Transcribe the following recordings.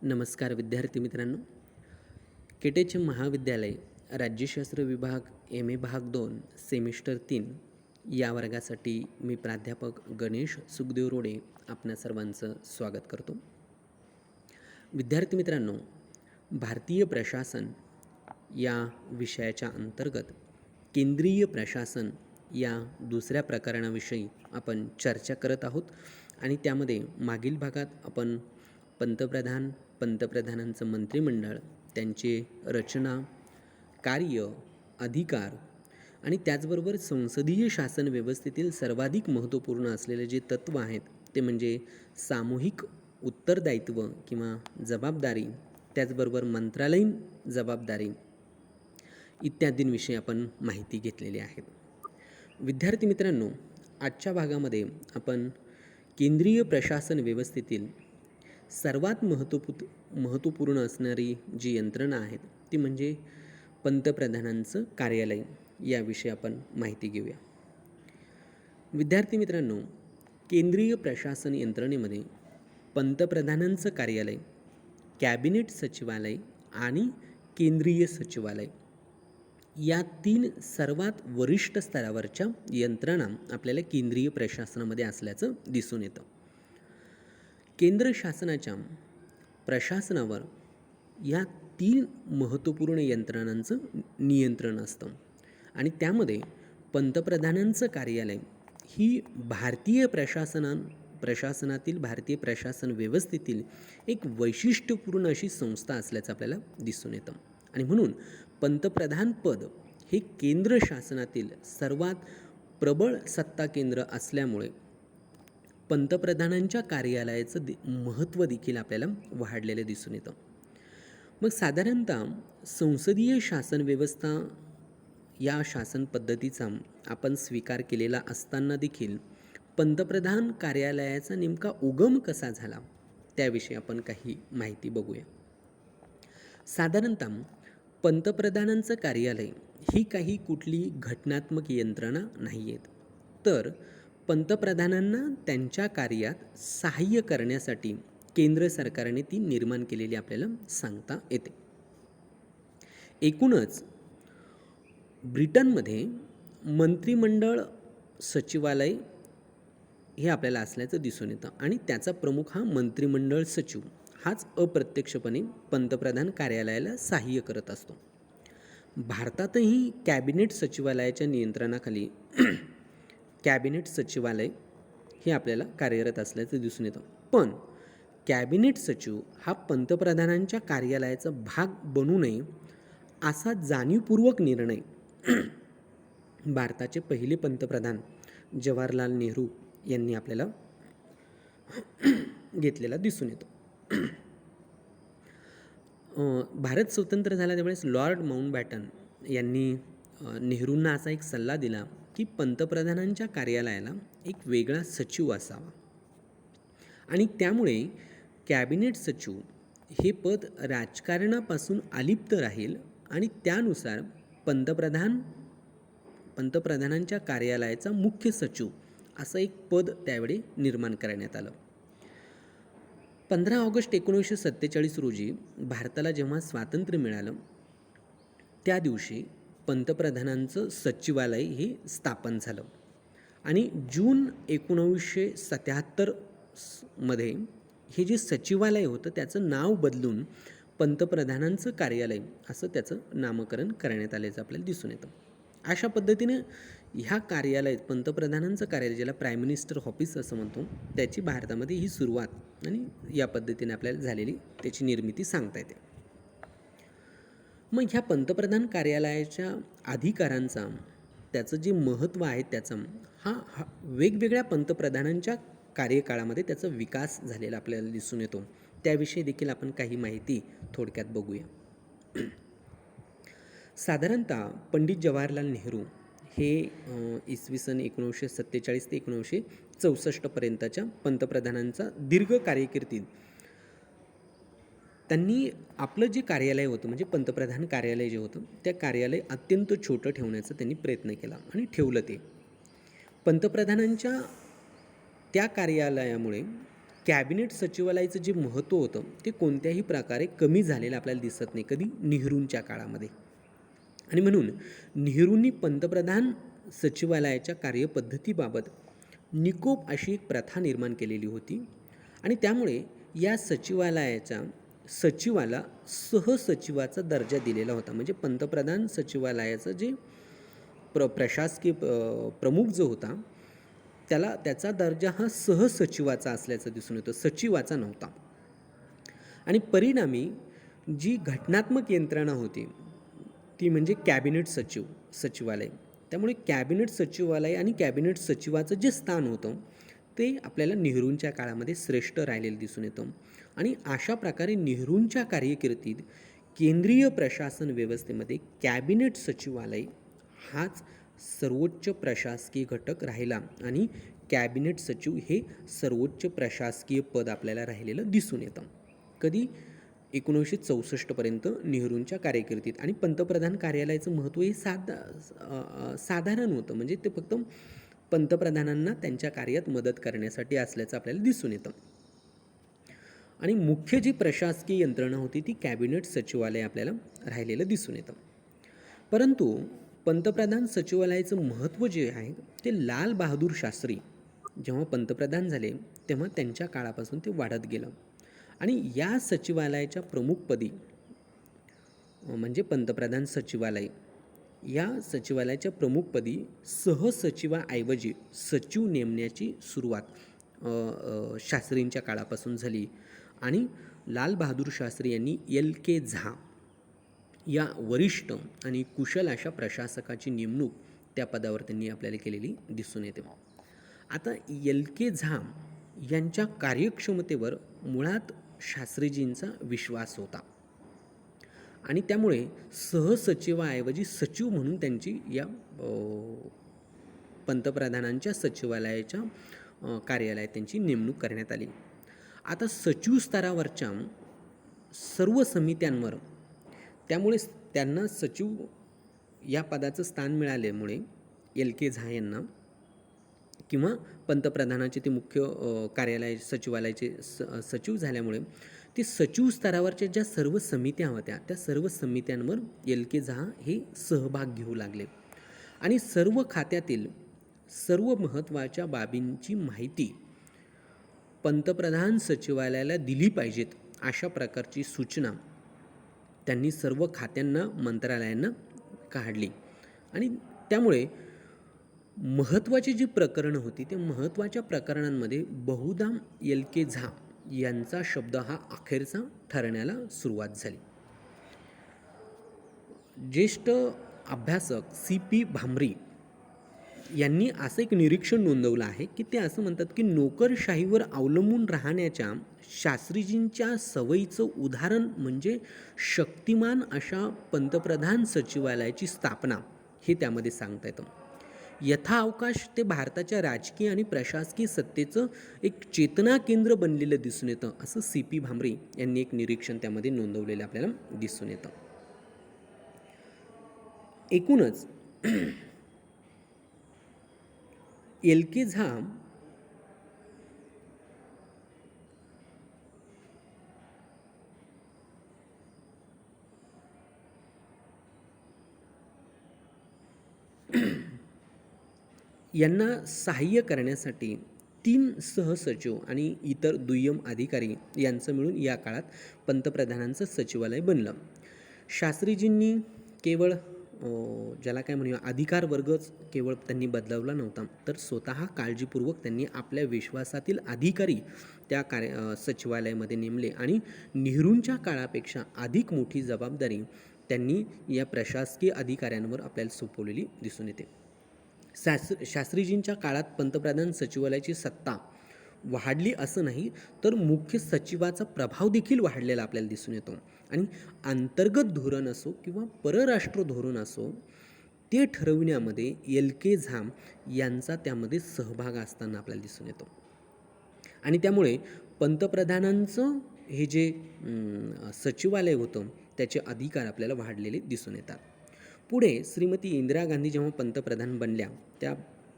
नमस्कार विद्यार्थी मित्रांनो. केटेचे महाविद्यालय राज्यशास्त्र विभाग MA भाग 2 सेमिस्टर 3 या वर्गासाठी मी प्राध्यापक गणेश सुखदेव रोडे आपणा सर्वांचं स्वागत करतो. विद्यार्थी मित्रांनो, भारतीय प्रशासन या विषयाच्या अंतर्गत केंद्रीय प्रशासन या दुसऱ्या प्रकरणाविषयी आपण चर्चा करत आहोत आणि त्यामध्ये मागील भागात आपण पंतप्रधानांचं मंत्रिमंडळ, त्यांचे रचना, कार्य, अधिकार आणि त्याचबरोबर संसदीय शासन व्यवस्थेतील सर्वाधिक महत्त्वपूर्ण असलेले जे तत्त्व आहेत ते म्हणजे सामूहिक उत्तरदायित्व किंवा जबाबदारी, त्याचबरोबर मंत्रालयीन जबाबदारी इत्यादींविषयी आपण माहिती घेतलेली आहे. विद्यार्थी मित्रांनो, आजच्या भागामध्ये आपण केंद्रीय प्रशासन व्यवस्थेतील सर्वात महत्त्वपूर्ण असणारी जी यंत्रणा आहेत ती म्हणजे पंतप्रधानांचं कार्यालय याविषयी आपण माहिती घेऊया. विद्यार्थी मित्रांनो, केंद्रीय प्रशासन यंत्रणेमध्ये पंतप्रधानांचं कार्यालय, कॅबिनेट सचिवालय आणि केंद्रीय सचिवालय या 3 सर्वात वरिष्ठ स्तरावरच्या यंत्रणा आपल्याला केंद्रीय प्रशासनामध्ये असल्याचं दिसून येतं. केंद्र शासनाच्या प्रशासनावर या 3 महत्त्वपूर्ण यंत्रणांचं नियंत्रण असतं आणि त्यामध्ये पंतप्रधानांचं कार्यालय ही भारतीय प्रशासनातील भारतीय प्रशासन व्यवस्थेतील एक वैशिष्ट्यपूर्ण अशी संस्था असल्याचं आपल्याला दिसून येतं आणि म्हणून पंतप्रधान पद हे केंद्र शासनातील सर्वात प्रबळ सत्ता केंद्र असल्यामुळे पंतप्रधानांच्या कार्यालयाचं महत्त्व देखील आपल्याला वाढलेलं दिसून येतं. मग साधारणतः संसदीय शासन व्यवस्था या शासन पद्धतीचा आपण स्वीकार केलेला असताना देखील पंतप्रधान कार्यालयाचा नेमका उगम कसा झाला त्याविषयी आपण काही माहिती बघूया. साधारणतः पंतप्रधानांचं कार्यालय ही काही कुठली घटनात्मक यंत्रणा नाही आहेत, तर पंतप्रधानांना त्यांच्या कार्यात सहाय्य करण्यासाठी केंद्र सरकारने ती निर्माण केलेली आपल्याला सांगता येते. एकूणच ब्रिटनमध्ये मंत्रिमंडळ सचिवालय हे आपल्याला असल्याचं दिसून येतं आणि त्याचा प्रमुख हा मंत्रिमंडळ सचिव हाच अप्रत्यक्षपणे पंतप्रधान कार्यालयाला सहाय्य करत असतो. भारतातही कॅबिनेट सचिवालयाच्या नियंत्रणाखाली कॅबिनेट सचिवालय हे आपल्याला कार्यरत असल्याचं दिसून येतं, पण कॅबिनेट सचिव हा पंतप्रधानांच्या कार्यालयाचा भाग बनू नये असा जाणीवपूर्वक निर्णय भारताचे पहिले पंतप्रधान जवाहरलाल नेहरू यांनी आपल्याला घेतलेला दिसून येतो. भारत स्वतंत्र झाला त्यावेळेस लॉर्ड माउंटबॅटन यांनी नेहरूंना असा एक सल्ला दिला की पंतप्रधानांच्या कार्यालयाला एक वेगळा सचिव असावा आणि त्यामुळे कॅबिनेट सचिव हे पद राजकारणापासून अलिप्त राहील आणि त्यानुसार पंतप्रधानांच्या कार्यालयाचा मुख्य सचिव असं एक पद त्यावेळी निर्माण करण्यात आलं. 15 ऑगस्ट 1947 रोजी भारताला जेव्हा स्वातंत्र्य मिळालं त्या दिवशी पंतप्रधानांचं सचिवालय हे स्थापन झालं आणि जून 1977 मध्ये हे जे सचिवालय होतं त्याचं नाव बदलून पंतप्रधानांचं कार्यालय असं त्याचं नामकरण करण्यात आल्याचं आपल्याला दिसून येतं. अशा पद्धतीने ह्या कार्यालयात पंतप्रधानांचं कार्यालय, ज्याला प्राईम मिनिस्टर ऑफिस असं म्हणतो, त्याची भारतामध्ये ही सुरुवात आणि या पद्धतीने आपल्याला झालेली त्याची निर्मिती सांगता येते. मग ह्या पंतप्रधान कार्यालयाच्या अधिकारांचा त्याचं जे महत्त्व आहे त्याचं हा वेगवेगळ्या पंतप्रधानांच्या कार्यकाळामध्ये त्याचा विकास झालेला आपल्याला दिसून येतो. त्याविषयी देखील आपण काही माहिती थोडक्यात बघूया. साधारणतः पंडित जवाहरलाल नेहरू हे इसवी सन 1947 ते 1964 पर्यंतच्या पंतप्रधानांचा दीर्घ कारकिर्दीत त्यांनी आपलं जे कार्यालय होतं म्हणजे पंतप्रधान कार्यालय जे होतं त्या कार्यालय अत्यंत छोटं ठेवण्याचा त्यांनी प्रयत्न केला आणि ठेवलं. ते पंतप्रधानांच्या त्या कार्यालयामुळे कॅबिनेट सचिवालयाचं जे महत्त्व होतं ते कोणत्याही प्रकारे कमी झालेलं आपल्याला दिसत नाही कधी नेहरूंच्या काळामध्ये. आणि म्हणून नेहरूंनी पंतप्रधान सचिवालयाच्या कार्यपद्धतीबाबत निकोप अशी एक प्रथा निर्माण केलेली होती. आणि त्यामुळे या सचिवाला सहसचिवाचा दर्जा दिलेला होता. म्हणजे पंतप्रधान सचिवालयाचं जे प्रशासकीय प्रमुख जो होता त्याचा दर्जा हा सहसचिवाचा असल्याचं दिसून येतं, सचिवाचा नव्हता. आणि परिणामी जी घटनात्मक यंत्रणा होती ती म्हणजे कॅबिनेट सचिवालय. त्यामुळे कॅबिनेट सचिवालय आणि कॅबिनेट सचिवाचं जे स्थान होतं ते आपल्याला नेहरूंच्या काळामध्ये श्रेष्ठ राहिलेलं दिसून येतं. आणि अशा प्रकारे नेहरूंच्या कार्यकिर्दीत केंद्रीय प्रशासन व्यवस्थेमध्ये कॅबिनेट सचिवालय हाच सर्वोच्च प्रशासकीय घटक राहिला आणि कॅबिनेट सचिव हे सर्वोच्च प्रशासकीय पद आपल्याला राहिलेलं दिसून येतं. कधी 1964पर्यंत नेहरूंच्या कारकिर्दीत. आणि पंतप्रधान कार्यालयाचं महत्त्व हे साधारण होतं. म्हणजे ते फक्त पंतप्रधानांना त्यांच्या कार्यात मदत करण्यासाठी असल्याचं आपल्याला दिसून येतं. आणि मुख्य जी प्रशासकीय यंत्रणा होती ती कॅबिनेट सचिवालय आपल्याला राहिलेलं दिसून येतं. परंतु पंतप्रधान सचिवालयाचं महत्त्व जे आहे ते लाल बहादूर शास्त्री जेव्हा पंतप्रधान झाले तेव्हा त्यांच्या काळापासून ते वाढत गेलं. आणि या सचिवालयाच्या प्रमुखपदी म्हणजे पंतप्रधान सचिवालय या सचिवालयाच्या प्रमुखपदी सहसचिवाऐवजी सचिव नेमण्याची सुरुवात शास्त्रींच्या काळापासून झाली. आणि लाल बहादूर शास्त्री यांनी LK झा या वरिष्ठ आणि कुशल अशा प्रशासकाची नेमणूक त्या पदावर त्यांनी आपल्याला केलेली दिसून येते. आता LK झा यांच्या कार्यक्षमतेवर मुळात शास्त्रीजींचा विश्वास होता आणि त्यामुळे सहसचिवाऐवजी सचिव म्हणून त्यांची या पंतप्रधानांच्या सचिवालयाच्या कार्यालयात त्यांची नेमणूक करण्यात आली. आता सचिव स्तरावरच्या सर्व समित्यांवर त्यामुळे त्यांना सचिव या पदाचं स्थान मिळाल्यामुळे LK झा यांना किंवा पंतप्रधानाचे ते मुख्य कार्यालय सचिवालयाचे सचिव झाल्यामुळे ते सचिव स्तरावरच्या ज्या सर्व समित्या होत्या त्या सर्व समित्यांवर LK झा हे सहभाग घेऊ लागले. आणि सर्व खात्यातील सर्व महत्त्वाच्या बाबींची माहिती पंतप्रधान सचिवालयाला दिली पाहिजेत अशा प्रकारची सूचना त्यांनी सर्व खात्यांना मंत्रालयांना काढली. आणि त्यामुळे महत्त्वाची जी प्रकरणं होती त्या महत्त्वाच्या प्रकरणांमध्ये बहुधा LK झा यांचा शब्द हा अखेरचा ठरण्याला सुरुवात झाली. ज्येष्ठ अभ्यासक CP भामरी यांनी असं एक निरीक्षण नोंदवलं आहे की ते असं म्हणतात की नोकरशाहीवर अवलंबून राहण्याच्या शास्त्रीजींच्या सवयीचं उदाहरण म्हणजे शक्तिमान अशा पंतप्रधान सचिवालयाची स्थापना हे त्यामध्ये सांगता येतं. यथाअवकाश ते भारताच्या राजकीय आणि प्रशासकीय सत्तेचं एक चेतना केंद्र बनलेलं दिसून येतं असं CP भामरे यांनी एक निरीक्षण त्यामध्ये नोंदवलेलं आपल्याला दिसून येतं. एकूणच LK झा यांना सहाय्य करण्यासाठी 3 सहसचिव आणि इतर दुय्यम अधिकारी यांचं मिळून या काळात पंतप्रधानांचं सचिवालय बनलं. शास्त्रीजींनी केवळ ज्याला काय म्हणूया अधिकार वर्गच केवळ त्यांनी बदलवला नव्हता तर स्वतः काळजीपूर्वक त्यांनी आपल्या विश्वासातील अधिकारी त्या सचिवालयामध्ये नेमले आणि नेहरूंच्या काळापेक्षा अधिक मोठी जबाबदारी त्यांनी या प्रशासकीय अधिकाऱ्यांवर आपल्याला सोपवलेली दिसून येते. शास्त्रीजींच्या काळात पंतप्रधान सचिवालयाची सत्ता वाढली असं नाही तर मुख्य सचिवाचा प्रभाव देखील वाढलेला आपल्याला दिसून येतो. आणि अंतर्गत धोरण असो किंवा परराष्ट्र धोरण असो ते ठरविण्यामध्ये LK झा यांचा त्यामध्ये सहभाग असताना आपल्याला दिसून येतो. आणि त्यामुळे पंतप्रधानांचं हे जे सचिवालय होतं त्याचे अधिकार आपल्याला वाढलेले दिसून येतात. पुढे श्रीमती इंदिरा गांधी जेव्हा पंतप्रधान बनल्या त्या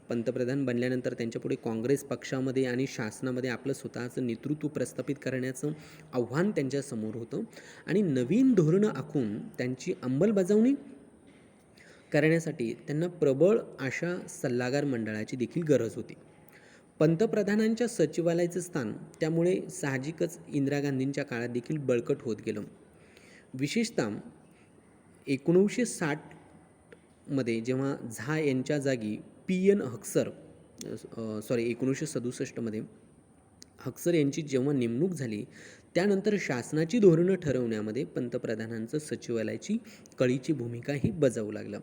पंतप्रधान बनल्यानंतर त्यांच्यापुढे काँग्रेस पक्षामध्ये आणि शासनामध्ये आपलं स्वतःचं नेतृत्व प्रस्थापित करण्याचं आव्हान त्यांच्यासमोर होतं आणि नवीन धोरणं आखून त्यांची अंमलबजावणी करण्यासाठी त्यांना प्रबळ अशा सल्लागार मंडळाची देखील गरज होती. पंतप्रधानांच्या सचिवालयाचं स्थान त्यामुळे साहजिकच इंदिरा गांधींच्या काळात देखील बळकट होत गेलं. विशेषतः 1960 जेव्हा झा यांच्या जागी PN हक्सर 1967 हक्सर यांची जेव्हा नेमणूक झाली, त्यानंतर शासनाची धोरणं ठरवण्यामध्ये पंतप्रधानांचं सचिवालयाची कळीची भूमिका ही बजावू लागलं.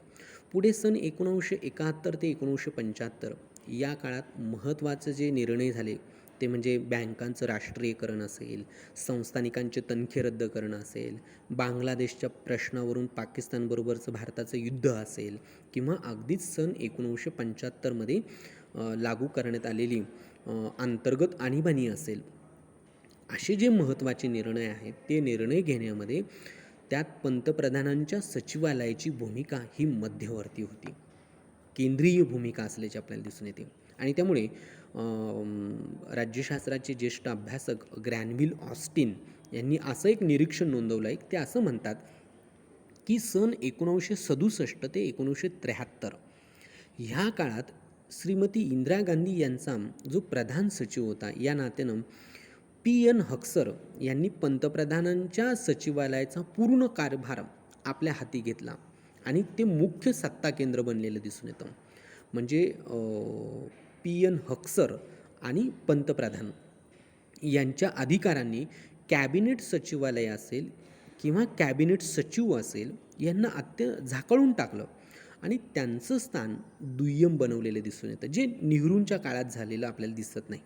पुढे सन 1971 ते 1975 या काळात महत्त्वाचे जे निर्णय झाले ते म्हणजे बँकांचं राष्ट्रीयकरण असेल, संस्थानिकांचे तनखे रद्द करणं असेल, बांगलादेशच्या प्रश्नावरून पाकिस्तानबरोबरचं भारताचं युद्ध असेल किंवा अगदीच सन 1975 लागू करण्यात आलेली अंतर्गत आणीबाणी असेल. असे जे महत्त्वाचे निर्णय आहेत ते निर्णय घेण्यामध्ये त्यात पंतप्रधानांच्या सचिवालयाची भूमिका ही मध्यवर्ती होती, केंद्रीय भूमिका असल्याचे आपल्याला दिसून येते. आणि त्यामुळे राज्यशास्त्राचे ज्येष्ठ अभ्यासक ग्रॅनव्हिल ऑस्टिन यांनी असं एक निरीक्षण नोंदवलं आहे. ते असं म्हणतात की सन 1967 ते 1973 ह्या काळात श्रीमती इंदिरा गांधी यांचा जो प्रधान सचिव होता, या नात्यानं PN हक्सर यांनी पंतप्रधानांच्या सचिवालयाचा पूर्ण कारभार आपल्या हाती घेतला आणि ते मुख्य सत्ता केंद्र बनलेलं दिसून येतं. म्हणजे PN हक्सर आणि पंतप्रधान यांच्या अधिकारांनी कॅबिनेट सचिवालय असेल किंवा कॅबिनेट सचिव असेल यांना झाकळून टाकलं आणि त्यांचं स्थान दुय्यम बनवलेलं दिसून येतं, जे नेहरूंच्या काळात झालेलं आपल्याला दिसत नाही.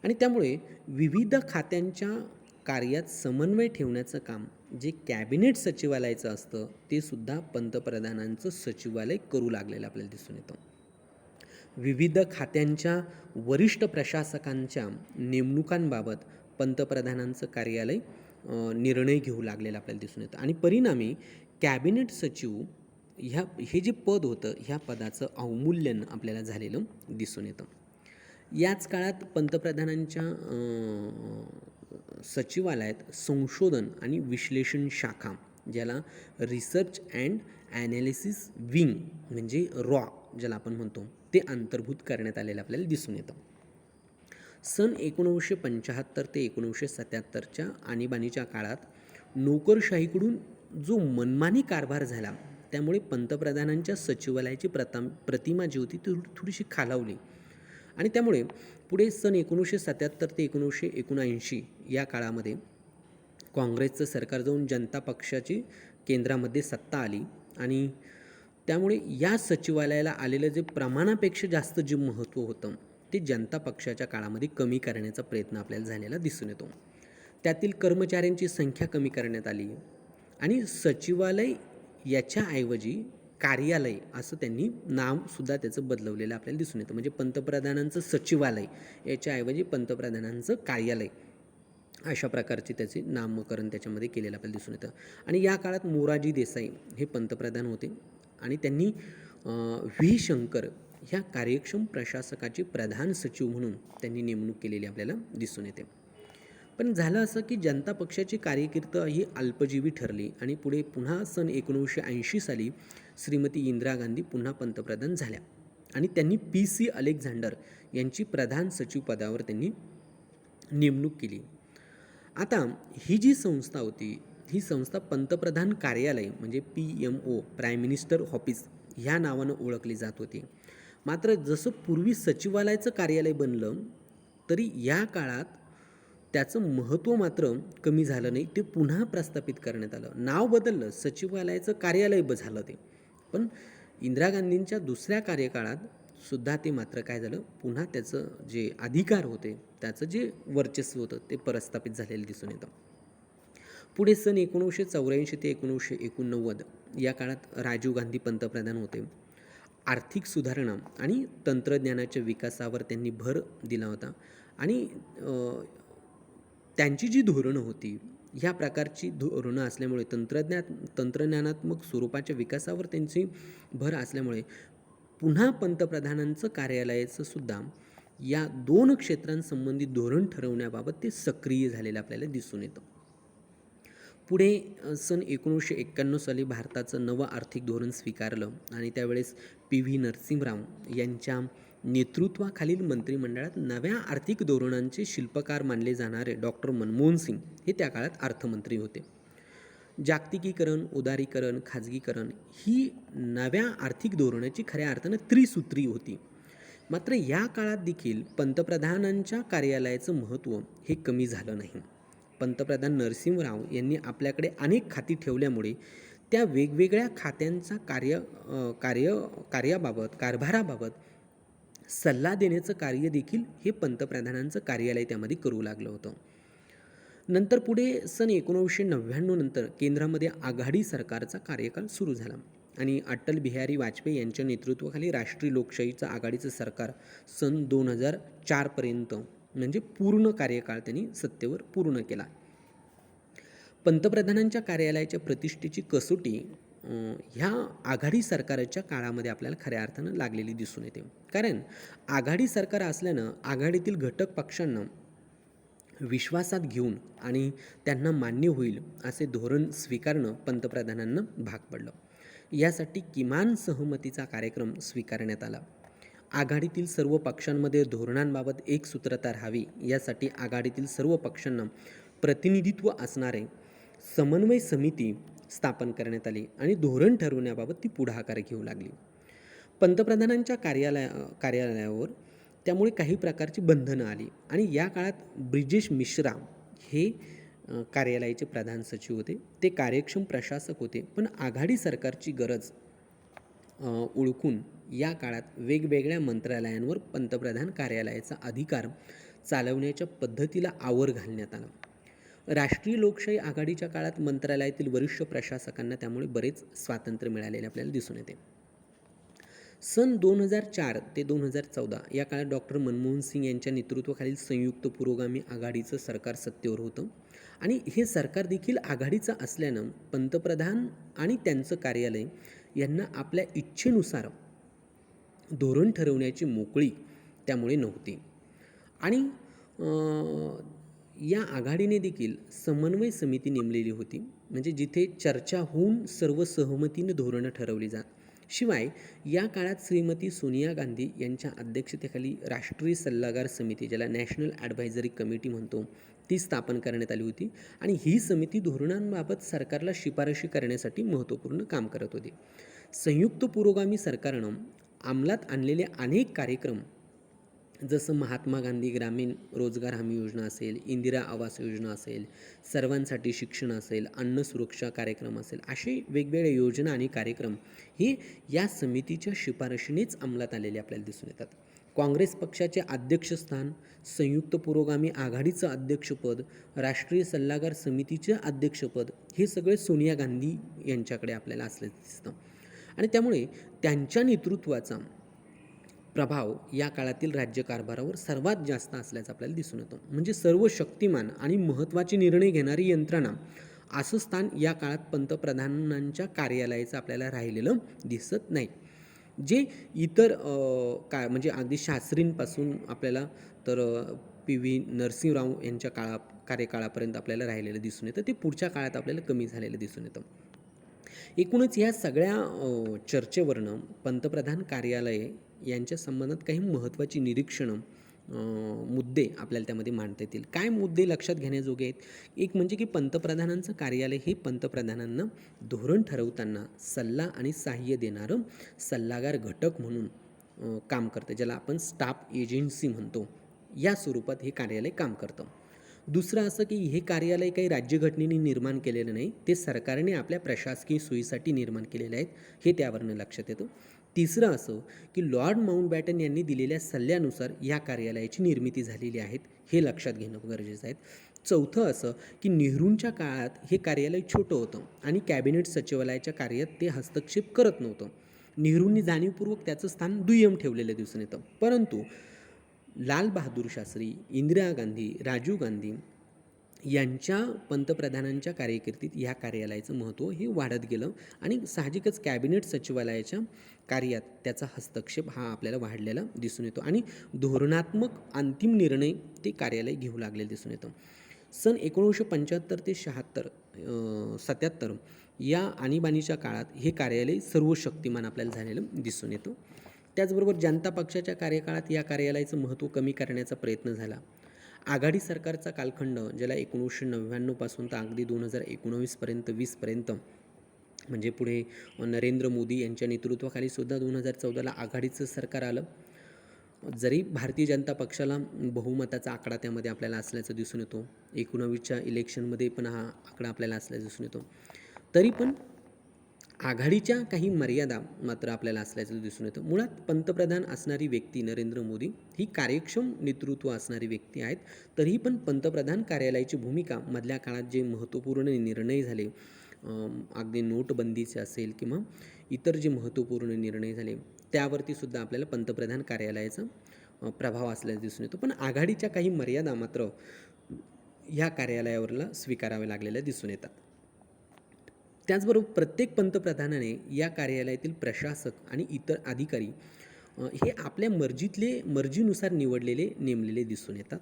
आणि त्यामुळे विविध खात्यांच्या कार्यात समन्वय ठेवण्याचं काम जे कॅबिनेट सचिवालयाचं असतं ते सुद्धा पंतप्रधानांचं सचिवालय करू लागलेलं आपल्याला दिसून येतं. विविध खात्यांच्या वरिष्ठ प्रशासकांच्या नेमणुकांबाबत पंतप्रधानांचं कार्यालय निर्णय घेऊ लागलेलं आपल्याला दिसून येतं आणि परिणामी कॅबिनेट सचिव हे जे पद होतं ह्या पदाचं अवमूल्यन आपल्याला झालेलं दिसून येतं. याच काळात पंतप्रधानांच्या सचिवालयात संशोधन आणि विश्लेषण शाखा, ज्याला रिसर्च अँड ॲनालिसिस विंग म्हणजे रॉ ज्याला आपण म्हणतो, ते अंतर्भूत करण्यात आलेलं आपल्याला दिसून येतं. सन 1975 ते 1977 आणीबाणीच्या काळात नोकरशाहीकडून जो मनमानी कारभार झाला त्यामुळे पंतप्रधानांच्या सचिवालयाची प्रतिमा जी होती ती थोडीशी खालावली आणि त्यामुळे पुढे सन 1977 ते 1979 या काळामध्ये काँग्रेसचं सरकार जाऊन जनता पक्षाची केंद्रामध्ये सत्ता आली आणि त्यामुळे या सचिवालयाला आलेलं जे प्रमाणापेक्षा जास्त जे महत्त्व होतं ते जनता पक्षाच्या काळामध्ये कमी करण्याचा प्रयत्न आपल्याला झालेला दिसून येतो. त्यातील कर्मचाऱ्यांची संख्या कमी करण्यात आली आणि सचिवालय याच्याऐवजी कार्यालय असं त्यांनी नावसुद्धा त्याचं बदलवलेलं आपल्याला दिसून येतं. म्हणजे पंतप्रधानांचं सचिवालय याच्याऐवजी पंतप्रधानांचं कार्यालय अशा प्रकारचे त्याचे नामकरण त्याच्यामध्ये केलेलं आपल्याला दिसून येतं. आणि या काळात मोरारजी देसाई हे पंतप्रधान होते आणि त्यांनी व्ही शंकर ह्या कार्यक्षम प्रशासकाचे प्रधान सचिव म्हणून त्यांनी नेमणूक केलेली आपल्याला दिसून येते. पण झालं असं की जनता पक्षाची कार्यकीर्द ही अल्पजीवी ठरली आणि पुढे पुन्हा सन 1980 साली श्रीमती इंदिरा गांधी पुन्हा पंतप्रधान झाल्या आणि त्यांनी PC अलेक्झांडर यांची प्रधान सचिव पदावर त्यांनी नेमणूक केली. आता ही जी संस्था होती ही संस्था पंतप्रधान कार्यालय म्हणजे PMO प्राईम मिनिस्टर ऑफिस ह्या नावानं ओळखली जात होती. मात्र जसं पूर्वी सचिवालयाचं कार्यालय बनलं तरी या काळात त्याचं महत्त्व मात्र कमी झालं नाही, ते पुन्हा प्रस्थापित करण्यात आलं. नाव बदललं, सचिवालयाचं कार्यालय झालं ते, पण इंदिरा गांधींच्या दुसऱ्या कार्यकाळात सुद्धा ते मात्र काय झालं, पुन्हा त्याचं जे अधिकार होते त्याचं जे वर्चस्व होतं ते प्रस्थापित झालेलं दिसून येतं. पुढे सन 1984 ते 1989 या काळात राजीव गांधी पंतप्रधान होते. आर्थिक सुधारणा आणि तंत्रज्ञानाच्या विकासावर त्यांनी भर दिला होता आणि त्यांची जी धोरणं होती ह्या प्रकारची धोरणं असल्यामुळे तंत्रज्ञानात्मक स्वरूपाच्या विकासावर त्यांची भर असल्यामुळे पुन्हा पंतप्रधानांचं कार्यालयाचं सुद्धा या 2 क्षेत्रांसंबंधित धोरण ठरवण्याबाबत ते सक्रिय झालेलं आपल्याला दिसून येतं. पुढे सन 1991 साली भारताचं नवं आर्थिक धोरण स्वीकारलं आणि त्यावेळेस पी.व्ही. नरसिंहराव यांच्या नेतृत्वाखालील मंत्रिमंडळात नव्या आर्थिक धोरणांचे शिल्पकार मानले जाणारे डॉक्टर मनमोहन सिंग हे त्या काळात अर्थमंत्री होते. जागतिकीकरण, उदारीकरण, खाजगीकरण ही नव्या आर्थिक धोरणाची खऱ्या अर्थानं त्रिसूत्री होती. मात्र या काळात देखील पंतप्रधानांच्या कार्यालयाचं महत्त्व हे कमी झालं नाही. पंतप्रधान नरसिंहराव यांनी आपल्याकडे अनेक खाती ठेवल्यामुळे त्या वेगवेगळ्या खात्यांचा कारभाराबाबत सल्ला देण्याचं कार्य देखील हे पंतप्रधानांचं कार्यालय त्यामध्ये करू लागलं होतं. नंतर पुढे सन 1999 नंतर केंद्रामध्ये आघाडी सरकारचा कार्यकाळ सुरू झाला आणि अटल बिहारी वाजपेयी यांच्या नेतृत्वाखाली राष्ट्रीय लोकशाहीचं आघाडीचं सरकार सन 2004 पर्यंत म्हणजे पूर्ण कार्यकाळ त्यांनी सत्तेवर पूर्ण केला. पंतप्रधानांच्या कार्यालयाच्या प्रतिष्ठेची कसोटी ह्या आघाडी सरकारच्या काळामध्ये आपल्याला खऱ्या अर्थानं लागलेली दिसून येते. कारण आघाडी सरकार असल्यानं आघाडीतील घटक पक्षांना विश्वासात घेऊन आणि त्यांना मान्य होईल असे धोरण स्वीकारणं पंतप्रधानांना भाग पडलं. यासाठी किमान सहमतीचा कार्यक्रम स्वीकारण्यात आला. आघाडीतील सर्व पक्षांमध्ये धोरणांबाबत एकसूत्रता राहावी यासाठी आघाडीतील सर्व पक्षांना प्रतिनिधित्व असणारे समन्वय समिती स्थापन करण्यात आली आणि धोरण ठरवण्याबाबत ती पुढाकार घेऊ लागली. पंतप्रधानांच्या कार्यालयावर त्यामुळे काही प्रकारची बंधनं आली आणि या काळात ब्रिजेश मिश्रा हे कार्यालयाचे प्रधान सचिव होते. ते कार्यक्षम प्रशासक होते, पण आघाडी सरकारची गरज ओळखून या काळात वेगवेगळ्या मंत्रालयांवर पंतप्रधान कार्यालयाचा अधिकार चालवण्याच्या पद्धतीला आवर घालण्यात आला. राष्ट्रीय लोकशाही आघाडीच्या काळात मंत्रालयातील वरिष्ठ प्रशासकांना त्यामुळे बरेच स्वातंत्र्य मिळालेले आपल्याला दिसून येते. सन 2004 ते 2014 या काळात डॉक्टर मनमोहन सिंग यांच्या नेतृत्वाखालील संयुक्त पुरोगामी आघाडीचं सरकार सत्तेवर होतं आणि हे सरकार देखील आघाडीचं असल्यानं पंतप्रधान आणि त्यांचं कार्यालय यांना आपल्या इच्छेनुसार धोरण ठरवण्याची मोकळी त्यामुळे नव्हती. आणि या आघाडीने देखील समन्वय समिती नेमलेली होती, म्हणजे जिथे चर्चा होऊन सर्व सहमतीने धोरणं ठरवली जात. शिवाय या काळात श्रीमती सोनिया गांधी यांच्या अध्यक्षतेखाली राष्ट्रीय सल्लागार समिती, ज्याला नॅशनल ॲडव्हायझरी कमिटी म्हणतो, ती स्थापन करण्यात आली होती आणि ही समिती धोरणांबाबत सरकारला शिफारशी करण्यासाठी महत्त्वपूर्ण काम करत होती. संयुक्त पुरोगामी सरकारनं अंमलात आणलेले अनेक कार्यक्रम जसं महात्मा गांधी ग्रामीण रोजगार हमी योजना असेल, इंदिरा आवास योजना असेल, सर्वांसाठी शिक्षण असेल, अन्न सुरक्षा कार्यक्रम असेल, असे वेगवेगळ्या योजना आणि कार्यक्रम हे या समितीच्या शिफारशीनेच अंमलात आलेले आपल्याला दिसून येतात. काँग्रेस पक्षाचे अध्यक्षस्थान, संयुक्त पुरोगामी आघाडीचं अध्यक्षपद, राष्ट्रीय सल्लागार समितीचे अध्यक्षपद हे सगळे सोनिया गांधी यांच्याकडे आपल्याला असल्याचं दिसतं आणि त्यामुळे त्यांच्या नेतृत्वाचा प्रभाव या काळातील राज्यकारभारावर सर्वात जास्त असल्याचं आपल्याला दिसून येतं. म्हणजे सर्व शक्तिमान आणि महत्त्वाचे निर्णय घेणारी यंत्रणा असं स्थान या काळात पंतप्रधानांच्या कार्यालयाचं आपल्याला राहिलेलं दिसत नाही. जे इतर म्हणजे अगदी शास्त्रींपासून आपल्याला तर पी.व्ही. नरसिंहराव यांच्या कार्यकाळापर्यंत आपल्याला राहिलेलं दिसून येतं, ते पुढच्या काळात आपल्याला कमी झालेलं दिसून येतं. एकूणच या सगळ्या चर्चेवरनं पंतप्रधान कार्यालय यांच्या संबंधात काही महत्त्वाची निरीक्षणं मुद्दे आपल्याला त्यामध्ये मांडता येतील. काय मुद्दे लक्षात घेण्याजोगे आहेत? एक म्हणजे की पंतप्रधानांचं कार्यालय हे पंतप्रधानांना धोरण ठरवताना सल्ला आणि सहाय्य देणारं सल्लागार घटक म्हणून काम करतं, ज्याला आपण स्टाफ एजन्सी म्हणतो. या स्वरूपात हे कार्यालय काम करतं. दुसरं असं की हे कार्यालय काही राज्यघटनेने निर्माण केलेलं नाही, ते सरकारने आपल्या प्रशासकीय सोयीसाठी निर्माण केलेले आहेत, हे त्यावरनं लक्षात येतं. तिसरं असं की लॉर्ड माउंटबॅटन यांनी दिलेल्या सल्ल्यानुसार या कार्यालयाची निर्मिती झालेली आहे, हे लक्षात घेणं गरजेचं आहे. चौथं असं की नेहरूंच्या काळात हे कार्यालय छोटं होतं आणि कॅबिनेट सचिवालयाच्या कार्यात ते हस्तक्षेप करत नव्हतं. नेहरूंनी जाणीवपूर्वक त्याचं स्थान दुय्यम ठेवलेलं दिसून येतं. परंतु लाल बहादूर शास्त्री, इंदिरा गांधी, राजीव गांधी यांच्या पंतप्रधानांच्या कारकिर्दीत ह्या कार्यालयाचं महत्त्व हे वाढत गेलं आणि साहजिकच कॅबिनेट सचिवालयाच्या कार्यात त्याचा हस्तक्षेप हा आपल्याला वाढलेला दिसून येतो आणि धोरणात्मक अंतिम निर्णय ते कार्यालय घेऊ लागलेलं दिसून येतं. सन 1975 ते 77 या आणीबाणीच्या काळात हे कार्यालय सर्वशक्तिमान आपल्याला झालेलं दिसून येतं. त्याचबरोबर जनता पक्षाच्या कार्यकाळात या कार्यालयाचं महत्त्व कमी करण्याचा प्रयत्न झाला. आघाडी सरकारचा कालखंड ज्याला 1999 तर अगदी 2019पर्यंत 20पर्यंत म्हणजे पुढे नरेंद्र मोदी यांच्या नेतृत्वाखाली सुद्धा 2014ला आघाडीचं सरकार आलं. जरी भारतीय जनता पक्षाला बहुमताचा आकडा त्यामध्ये आपल्याला असल्याचं दिसून येतो, 19च्या इलेक्शनमध्ये पण हा आकडा आपल्याला असल्याचं दिसून येतो, तरी पण आघाडीच्या काही मर्यादा मात्र आपल्याला असल्याचं दिसून येतं. मुळात पंतप्रधान असणारी व्यक्ती नरेंद्र मोदी ही कार्यक्षम नेतृत्व असणारी व्यक्ती आहेत. तरीही पण पंतप्रधान कार्यालयाची भूमिका मधल्या काळात जे महत्त्वपूर्ण निर्णय झाले, अगदी नोटबंदीचे असेल किंवा इतर जे महत्त्वपूर्ण निर्णय झाले त्यावरती सुद्धा आपल्याला पंतप्रधान कार्यालयाचा प्रभाव असल्याचं दिसून येतो. पण आघाडीच्या काही मर्यादा मात्र ह्या कार्यालयावरला स्वीकाराव्या लागलेल्या दिसून येतात. त्याचबरोबर प्रत्येक पंतप्रधानाने या कार्यालयातील प्रशासक आणि इतर अधिकारी हे आपल्या मर्जीनुसार नेमलेले दिसून येतात.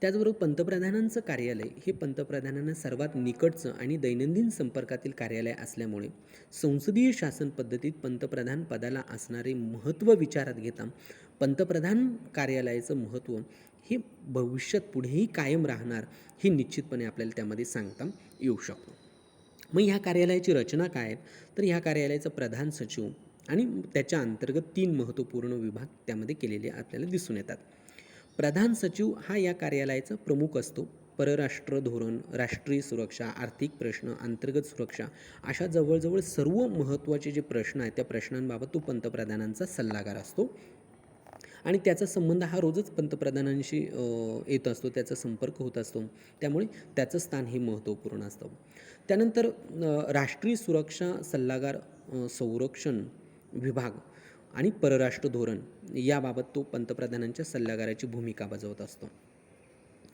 त्याचबरोबर पंतप्रधानांचं कार्यालय हे पंतप्रधानांना सर्वात निकटचं आणि दैनंदिन संपर्कातील कार्यालय असल्यामुळे संसदीय शासन पद्धतीत पंतप्रधान पदाला असणारे महत्त्व विचारात घेता पंतप्रधान कार्यालयाचं महत्त्व हे भविष्यात पुढेही कायम राहणार हे निश्चितपणे आपल्याला त्यामध्ये सांगता येऊ शकतं. मग ह्या कार्यालयाची रचना काय आहे, तर ह्या कार्यालयाचं प्रधान सचिव आणि त्याच्या अंतर्गत 3 महत्त्वपूर्ण विभाग त्यामध्ये केलेले आपल्याला दिसून येतात. प्रधान सचिव हा या कार्यालयाचा प्रमुख असतो. परराष्ट्र धोरण, राष्ट्रीय सुरक्षा, आर्थिक प्रश्न, अंतर्गत सुरक्षा अशा जवळजवळ सर्व महत्त्वाचे जे प्रश्न आहेत त्या प्रश्नांबाबत तो पंतप्रधानांचा सल्लागार असतो आणि त्याचा संबंध हा रोजच पंतप्रधानांशी येत असतो, त्याचा संपर्क होत असतो. त्यामुळे त्याचं स्थान हे महत्त्वपूर्ण असतं. त्यानंतर राष्ट्रीय सुरक्षा सल्लागार, संरक्षण विभाग आणि परराष्ट्र धोरण याबाबत तो पंतप्रधानांच्या सल्लागाराची भूमिका बजावत असतो.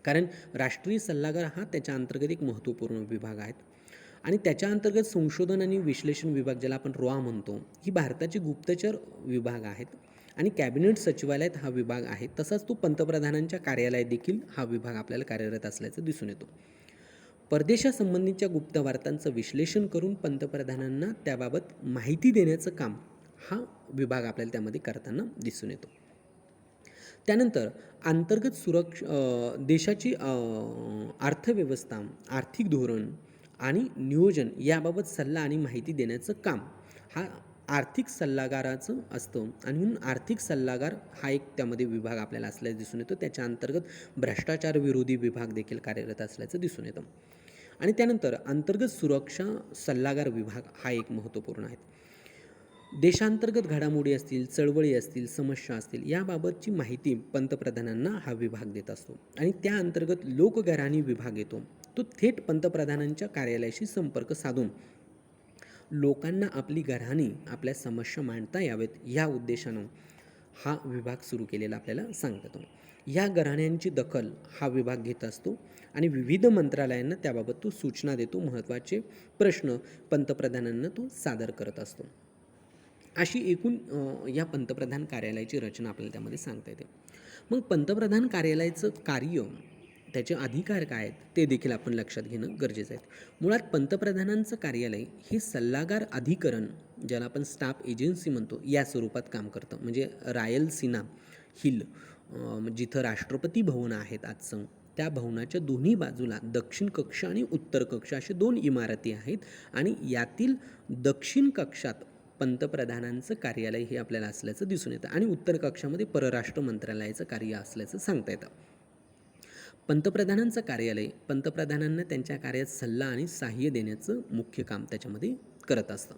कारण राष्ट्रीय सल्लागार हा त्याच्या अंतर्गत एक महत्त्वपूर्ण विभाग आहे आणि त्याच्या अंतर्गत संशोधन आणि विश्लेषण विभाग ज्याला आपण रॉ म्हणतो, ही भारताची गुप्तचर विभाग आहेत आणि कॅबिनेट सचिवालयात हा विभाग आहे. तसाच तो पंतप्रधानांच्या कार्यालयात देखील हा विभाग आपल्याला कार्यरत असल्याचं दिसून येतो. परदेशासंबंधीच्या गुप्त वार्तांचं विश्लेषण करून पंतप्रधानांना त्याबाबत माहिती देण्याचं काम हा विभाग आपल्याला त्यामध्ये करताना दिसून येतो. त्यानंतर अंतर्गत देशाची अर्थव्यवस्था, आर्थिक धोरण आणि नियोजन याबाबत सल्ला आणि माहिती देण्याचं काम हा आर्थिक सल्लागाराचं असतं आणि म्हणून आर्थिक सल्लागार हा एक त्यामध्ये विभाग आपल्याला असल्याचं दिसून येतो. त्याच्या अंतर्गत भ्रष्टाचार विरोधी विभाग देखील कार्यरत असल्याचं दिसून येतं. आणि त्यानंतर अंतर्गत सुरक्षा सल्लागार विभाग हा एक महत्त्वपूर्ण आहे. देशांतर्गत घडामोडी असतील, चळवळी असतील, समस्या असतील याबाबतची माहिती पंतप्रधानांना हा विभाग देत असतो आणि त्या अंतर्गत लोकघराणी विभाग येतो. तो थेट पंतप्रधानांच्या कार्यालयाशी संपर्क साधून लोकांना आपली घराणी, आपल्या समस्या मांडता यावेत या उद्देशानं हा विभाग सुरू केलेला आपल्याला सांगता येतो. या घराण्यांची दखल हा विभाग घेत असतो आणि विविध मंत्रालयांना त्याबाबत तो सूचना देतो. महत्त्वाचे प्रश्न पंतप्रधानांना तो सादर करत असतो. अशी एकूण या पंतप्रधान कार्यालयाची रचना आपल्याला त्यामध्ये सांगता येते. मग पंतप्रधान कार्यालयाचं कार्य, त्याचे अधिकार काय आहेत ते देखील आपण लक्षात घेणं गरजेचं आहे. मुळात पंतप्रधानांचं कार्यालय हे सल्लागार अधिकरण, ज्याला आपण स्टाफ एजन्सी म्हणतो, या स्वरूपात काम करतं. म्हणजे रायलसीना हिल जिथं राष्ट्रपती भवन आहेत आजचं, त्या भवनाच्या दोन्ही बाजूला दक्षिण कक्ष आणि उत्तर कक्ष असे 2 इमारती आहेत आणि यातील दक्षिण कक्षात पंतप्रधानांचं कार्यालय हे आपल्याला असल्याचं दिसून येतं आणि उत्तर कक्षामध्ये परराष्ट्र मंत्रालयाचं कार्य असल्याचं सांगता येतं. पंतप्रधानांचं कार्यालय पंतप्रधानांना त्यांच्या कार्यात सल्ला आणि सहाय्य देण्याचं मुख्य काम त्याच्यामध्ये करत असतं.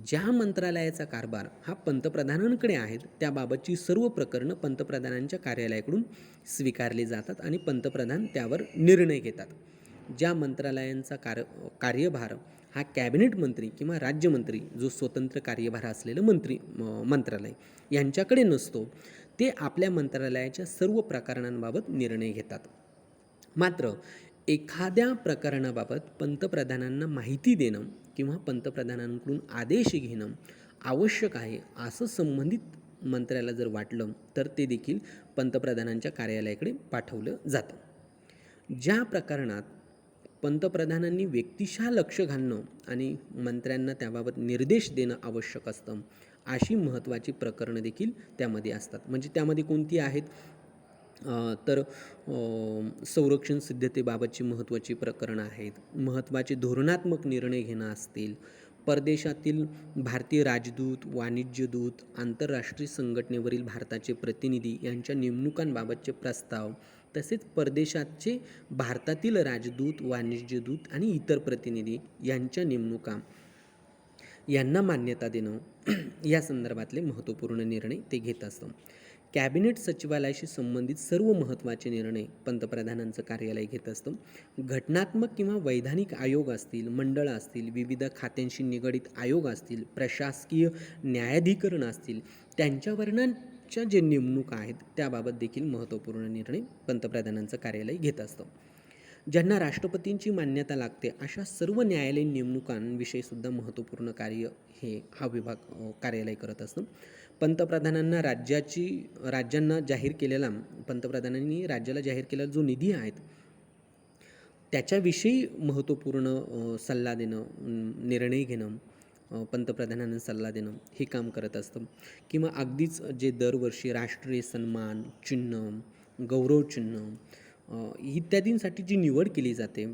ज्या मंत्रालयाचा कारभार हा पंतप्रधानांकडे आहेत त्याबाबतची सर्व प्रकरणं पंतप्रधानांच्या कार्यालयाकडून स्वीकारली जातात आणि पंतप्रधान त्यावर निर्णय घेतात. ज्या मंत्रालयांचा कार्यभार हा कॅबिनेट मंत्री किंवा राज्यमंत्री, जो स्वतंत्र कार्यभार असलेलं मंत्रालय यांच्याकडे नसतो, ते आपल्या मंत्रालयाच्या सर्व प्रकरणांबाबत निर्णय घेतात. मात्र एखाद्या प्रकरणाबाबत पंतप्रधानांना माहिती देणं किंवा पंतप्रधानांकडून आदेश घेणं आवश्यक आहे असं संबंधित मंत्र्याला जर वाटलं तर ते देखील पंतप्रधानांच्या कार्यालयाकडे पाठवलं जातं. ज्या प्रकरणात पंतप्रधानांनी व्यक्तिशः लक्ष घालणं आणि मंत्र्यांना त्याबाबत निर्देश देणं आवश्यक असतं, अशी महत्त्वाची प्रकरणं देखील त्यामध्ये असतात. म्हणजे त्यामध्ये कोणती आहेत? तर संरक्षण सिद्धतेबाबतची महत्त्वाची प्रकरणं आहेत, महत्त्वाचे धोरणात्मक निर्णय घेणं असतील, परदेशातील भारतीय राजदूत, वाणिज्यदूत, आंतरराष्ट्रीय संघटनेवरील भारताचे प्रतिनिधी यांच्या नेमणुकांबाबतचे प्रस्ताव, तसेच परदेशाचे भारतातील राजदूत, वाणिज्यदूत आणि इतर प्रतिनिधी यांच्या नेमणुका यांना मान्यता देणं या संदर्भातले महत्त्वपूर्ण निर्णय ते घेत असतं. कॅबिनेट सचिवालयाशी संबंधित सर्व महत्त्वाचे निर्णय पंतप्रधानांचं कार्यालय घेत असतं. घटनात्मक किंवा वैधानिक आयोग असतील, मंडळं असतील, विविध खात्यांशी निगडित आयोग असतील, प्रशासकीय न्यायाधिकरण असतील, त्यांच्यावरच्या जे नेमणुका आहेत त्याबाबत देखील महत्त्वपूर्ण निर्णय पंतप्रधानांचं कार्यालय घेत असतं. ज्यांना राष्ट्रपतींची मान्यता लागते अशा सर्व न्यायालयीन नेमणुकांविषयी सुद्धा महत्त्वपूर्ण कार्य हा विभाग कार्यालय करत असतं. राज्यांना जाहीर केलेला पंतप्रधानांनी राज्याला जाहीर केलेला जो निधी आहे त्याच्याविषयी महत्त्वपूर्ण सल्ला देणं, निर्णय घेणं, पंतप्रधानांना सल्ला देणं हे काम करत असतं. किंवा अगदीच जे दरवर्षी राष्ट्रीय सन्मान चिन्ह, गौरव चिन्ह इत्यादींसाठी जी निवड केली जाते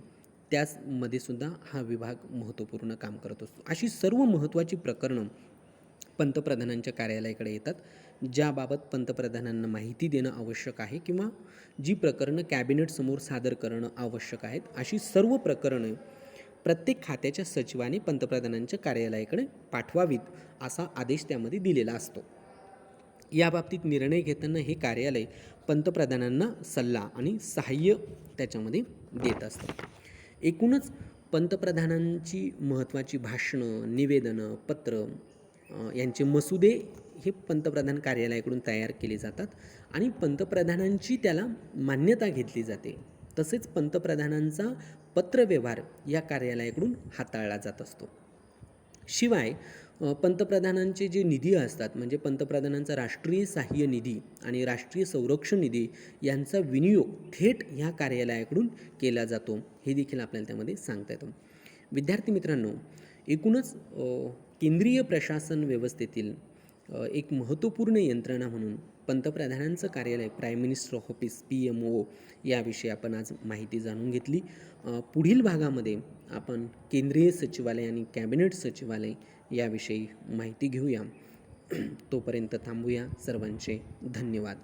त्यामध्ये सुद्धा हा विभाग महत्त्वपूर्ण काम करत असतो. अशी सर्व महत्त्वाची प्रकरणं पंतप्रधानांच्या कार्यालयाकडे येतात, ज्याबाबत पंतप्रधानांना माहिती देणं आवश्यक आहे किंवा जी प्रकरणं कॅबिनेटसमोर सादर करणं आवश्यक आहेत, अशी सर्व प्रकरणं प्रत्येक खात्याच्या सचिवाने पंतप्रधानांच्या कार्यालयाकडे पाठवावीत असा आदेश त्यामध्ये दिलेला असतो. याबाबतीत निर्णय घेताना हे कार्यालय पंतप्रधानांना सल्ला आणि सहाय्य त्याच्यामध्ये देत असतं. एकूणच पंतप्रधानांची महत्त्वाची भाषणं, निवेदनं, पत्र यांचे मसुदे हे पंतप्रधान कार्यालयाकडून तयार केले जातात आणि पंतप्रधानांची त्याला मान्यता घेतली जाते. तसेच पंतप्रधानांचा पत्रव्यवहार या कार्यालयाकडून हाताळला जात असतो. शिवाय पंतप्रधानांचे जे निधी असतात, म्हणजे पंतप्रधानांचा राष्ट्रीय सहाय्य निधी आणि राष्ट्रीय संरक्षण निधी यांचा विनियोग थेट ह्या कार्यालयाकडून केला जातो, हे देखील आपल्याला त्यामध्ये सांगता येतं. विद्यार्थी मित्रांनो, एकूणच केंद्रीय प्रशासन व्यवस्थेतील एक महत्त्वपूर्ण यंत्रणा म्हणून पंतप्रधानांचं कार्यालय, प्राईम मिनिस्टर ऑफिस PMO याविषयी आपण आज माहिती जाणून घेतली. पुढील भागामध्ये आपण केंद्रीय सचिवालय आणि कॅबिनेट सचिवालय याविषयी माहिती घेऊया. तोपर्यंत थांबूया. सर्वांचे धन्यवाद.